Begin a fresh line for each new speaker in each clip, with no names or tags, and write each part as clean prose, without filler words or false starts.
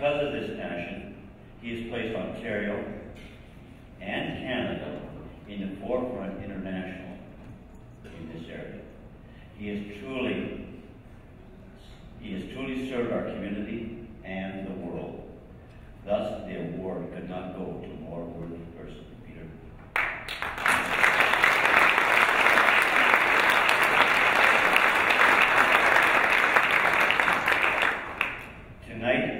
Because of this passion, he has placed Ontario and Canada in the forefront international in this area. He has truly served our community and the world. Thus, the award could not go to a more worthy person. Peter. Tonight,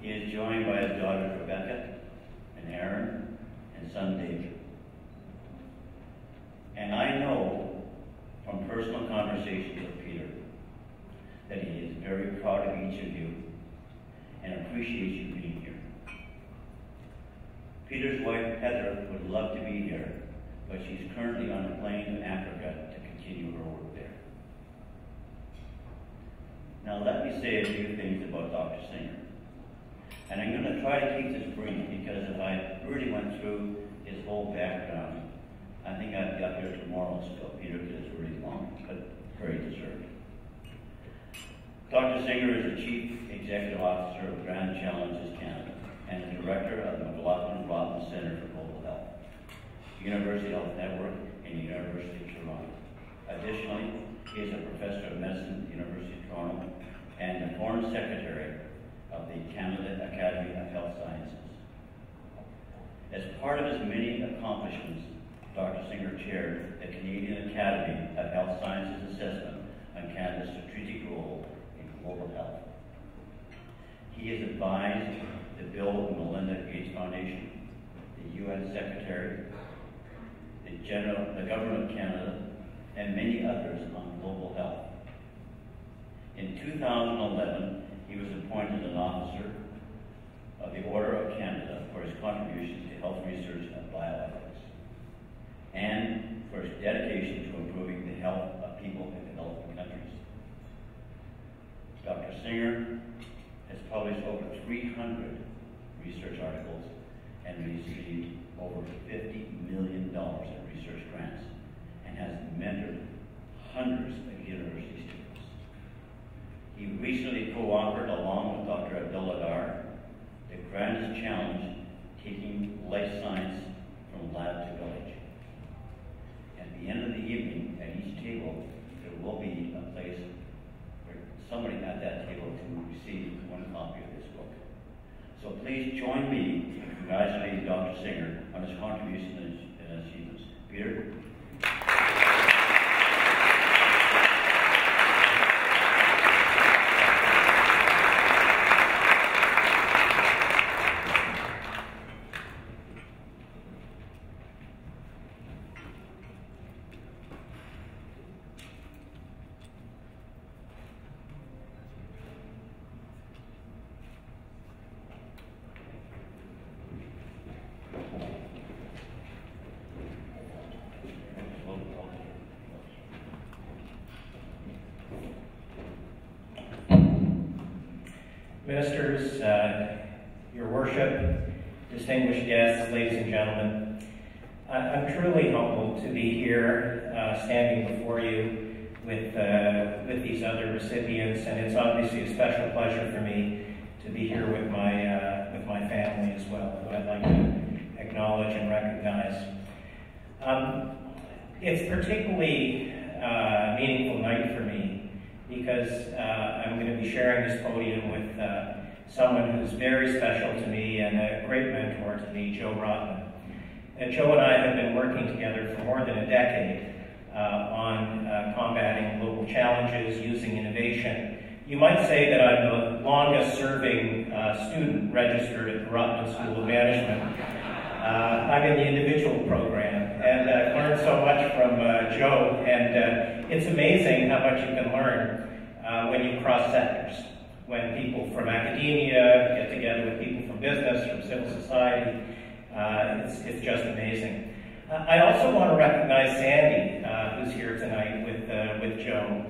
he is joined by his daughters Rebecca and Aaron and son David. And I know from personal conversations with Peter that he is very proud of each of you and appreciates you being here. Peter's wife Heather would love to be here, but she's currently on a plane to Africa to continue her work there. Now let me say a few things about Dr. Singer. And I'm going to try to keep this brief because if I really went through his whole background, I think I'd be up here tomorrow still, Peter, because it's really long, but very deserved. Dr. Singer is the Chief Executive Officer of Grand Challenges Canada and the Director of the McLaughlin-Rotman Centre for Global Health, University Health Network, and University of Toronto. Additionally, he is a Professor of Medicine at the University of Toronto and the Foreign Secretary of the Canada Academy of Health Sciences. As part of his many accomplishments, Dr. Singer chaired the Canadian Academy of Health Sciences Assessment on Canada's strategic role in global health. He has advised the Bill and Melinda Gates Foundation, the UN Secretary, the Government of Canada, and many others on global health. In 2011, he was appointed an officer of the Order of Canada for his contributions to health research and bioethics, and for his dedication to improving the health of people in developing countries. Dr. Singer has published over 300 research articles and received over $50 million in research grants, and has mentored hundreds of university students. He recently co-authored, along with Dr. Abdullah Dar, The Grandest Challenge, Taking Life Science from Lab to Village. At the end of the evening, at each table, there will be a place for somebody at that table to receive one copy of this book. So please join me in congratulating Dr. Singer on his contributions and achievements. Peter?
Ministers, Your Worship, distinguished guests, ladies and gentlemen, I'm truly humbled to be here standing before you with these other recipients, and it's obviously a special pleasure for me to be here with my family as well, who I'd like to acknowledge and recognize. It's a particularly meaningful night for me because I'm going to be sharing this podium with someone who's very special to me and a great mentor to me, Joe Rotman. Joe and I have been working together for more than a decade on combating global challenges using innovation. You might say that I'm the longest serving student registered at the Rotman School of Management. I'm in the individual program, and I've learned so much from Joe, and it's amazing how much you can learn when you cross sectors. When people from academia get together with people from business, from civil society, it's just amazing. I also want to recognize Sandy, who's here tonight with Joe.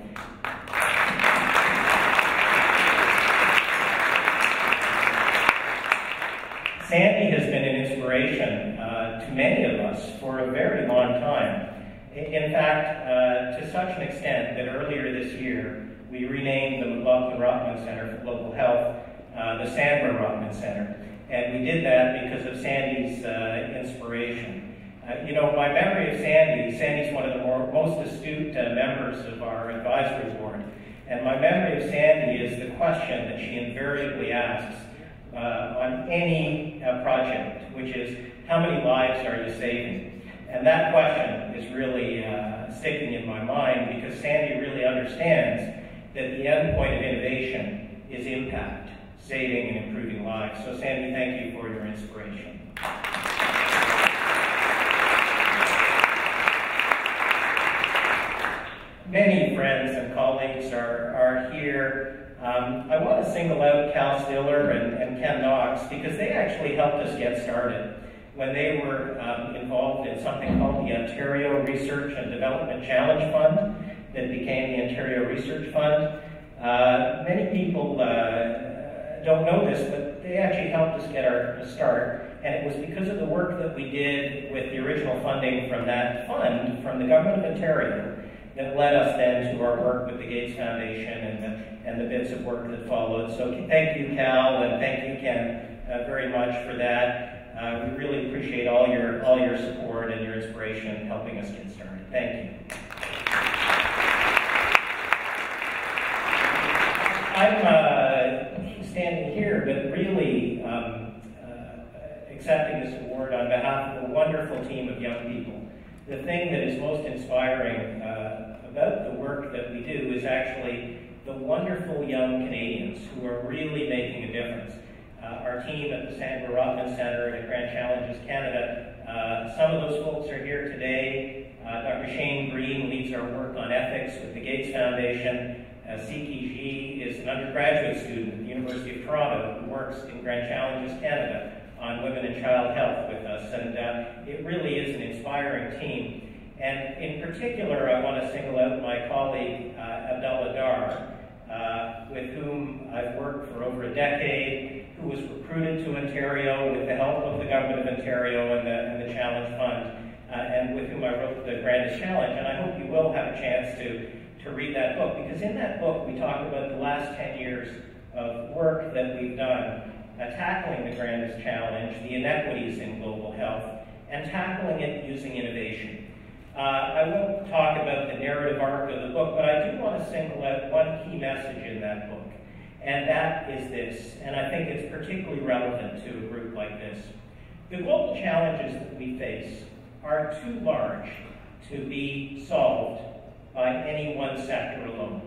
Sandy has been an inspiration to many of us for a very long time. In fact, to such an extent that earlier this year, we renamed the McLaughlin-Rotman Centre for Global Health the Sandra Rotman Center. And we did that because of Sandy's inspiration. You know, my memory of Sandy's one of the most astute members of our advisory board. And my memory of Sandy is the question that she invariably asks on any project, which is, how many lives are you saving? And that question is really sticking in my mind, because Sandy really understands that the end point of innovation is impact, saving and improving lives. So Sandy, thank you for your inspiration. Many friends and colleagues are here. I want to single out Cal Stiller and Ken Knox, because they actually helped us get started when they were involved in something called the Ontario Research and Development Challenge Fund that became the Ontario Research Fund. Many people don't know this, but they actually helped us get our start, and it was because of the work that we did with the original funding from that fund from the Government of Ontario that led us then to our work with the Gates Foundation and the bits of work that followed. So thank you, Cal, and thank you, Ken, very much for that. We really appreciate all your support and your inspiration in helping us get started. Thank you. I'm standing here, but really accepting this award on behalf of a wonderful team of young people. The thing that is most inspiring about the work that we do is actually the wonderful young Canadians who are really making a difference. Our team at the Sandra Rotman Center and at Grand Challenges Canada, some of those folks are here today. Dr. Shane Green leads our work on ethics with the Gates Foundation. CTG is an undergraduate student at the University of Toronto who works in Grand Challenges Canada on women and child health with us, and it really is an inspiring team. And in particular, I want to single out my colleague, Abdullah Dar, with whom I've worked for over a decade, who was recruited to Ontario with the help of the Government of Ontario and the Challenge Fund, and with whom I wrote The Grandest Challenge. And I hope you will have a chance to read that book, because in that book we talk about the last 10 years of work that we've done tackling the grandest challenge, the inequities in global health, and tackling it using innovation. I won't talk about the narrative arc of the book, but I do want to single out one key message in that book, and that is this, and I think it's particularly relevant to a group like this. The global challenges that we face are too large to be solved by any one sector alone.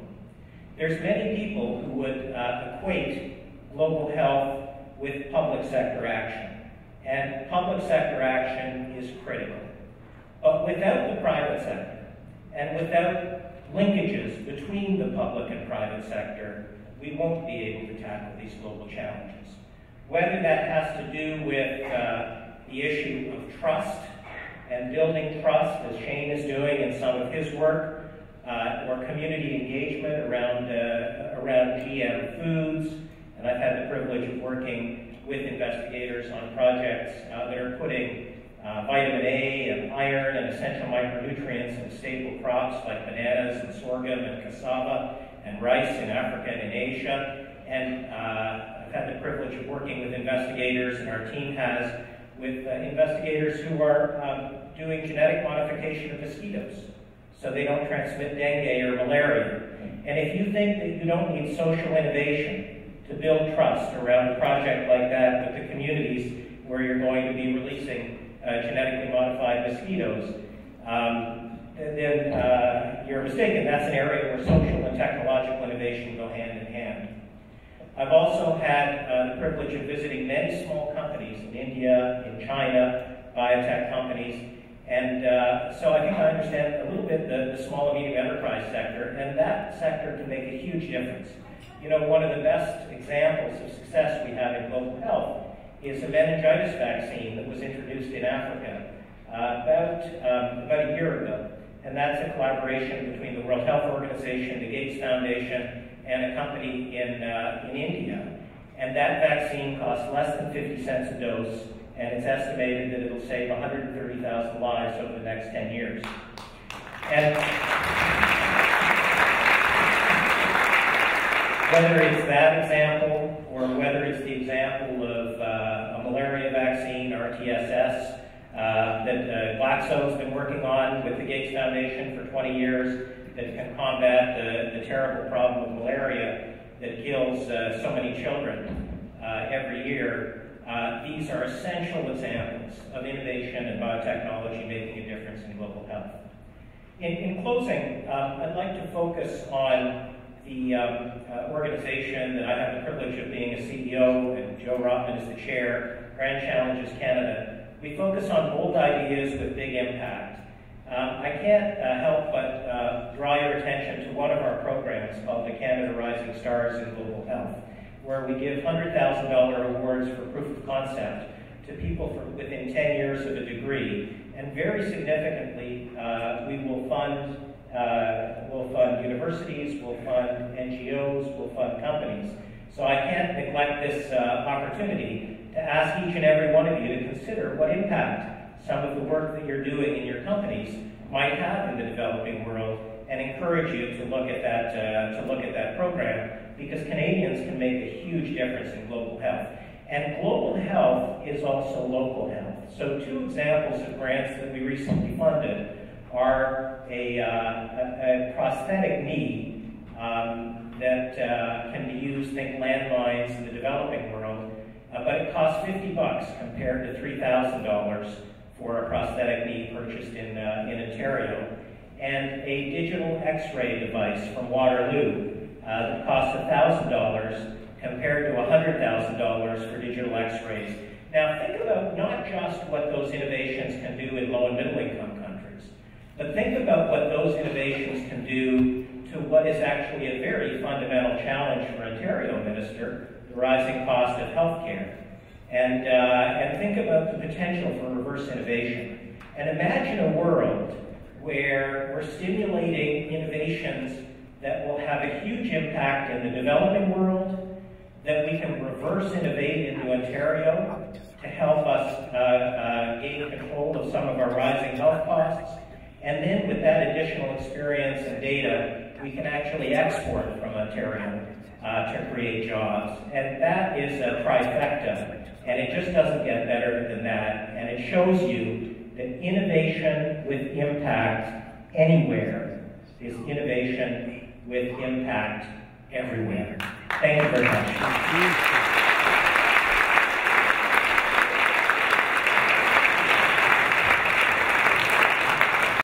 There's many people who would equate global health with public sector action, and public sector action is critical. But without the private sector, and without linkages between the public and private sector, we won't be able to tackle these global challenges. Whether that has to do with the issue of trust and building trust, as Shane is doing in some of his work, or community engagement around GM foods, and I've had the privilege of working with investigators on projects that are putting vitamin A and iron and essential micronutrients in staple crops like bananas and sorghum and cassava and rice in Africa and in Asia. And I've had the privilege of working with investigators, and our team has, with investigators who are doing genetic modification of mosquitoes so they don't transmit dengue or malaria. And if you think that you don't need social innovation to build trust around a project like that with the communities where you're going to be releasing genetically modified mosquitoes, then you're mistaken. That's an area where social and technological innovation go hand in hand. I've also had the privilege of visiting many small companies in India, in China, biotech companies, and so I think I understand a little bit the small and medium enterprise sector, and that sector can make a huge difference. You know, one of the best examples of success we have in global health is a meningitis vaccine that was introduced in Africa about a year ago. And that's a collaboration between the World Health Organization, the Gates Foundation, and a company in India. And that vaccine costs less than 50 cents a dose, and it's estimated that it'll save 130,000 lives over the next 10 years. And Whether it's that example, or whether it's the example of a malaria vaccine, RTSS, that Glaxo's been working on with the Gates Foundation for 20 years, that can combat the terrible problem of malaria that kills so many children every year. These are essential examples of innovation and biotechnology making a difference in global health. In closing, I'd like to focus on the organization that I have the privilege of being a CEO, and Joe Rotman is the chair, Grand Challenges Canada. We focus on bold ideas with big impact. I can't help but draw your attention to one of our programs called the Canada Rising Stars in Global Health, where we give $100,000 awards for proof of concept to people within 10 years of a degree. And very significantly, we will fund universities, we'll fund NGOs, we'll fund companies. So I can't neglect this opportunity to ask each and every one of you to consider what impact some of the work that you're doing in your companies might have in the developing world, and encourage you to look at that program, because Canadians can make a huge difference in global health. And global health is also local health. So two examples of grants that we recently funded are a prosthetic knee that can be used, think landmines in the developing world, but it costs $50 compared to $3,000 for a prosthetic knee purchased in Ontario. And a digital X-ray device from Waterloo that costs $1,000 compared to $100,000 for digital X-rays. Now think about not just what those innovations can do in low and middle income countries, but think about what those innovations can do to what is actually a very fundamental challenge for Ontario Minister, the rising cost of healthcare. And think about the potential for reverse innovation. And imagine a world where we're stimulating innovations that will have a huge impact in the developing world, that we can reverse innovate into Ontario to help us gain control of some of our rising health costs. And then with that additional experience and data, we can actually export from Ontario to create jobs. And that is a trifecta. And it just doesn't get better than that. And it shows you that innovation with impact anywhere is innovation with impact everywhere. Thank you very much.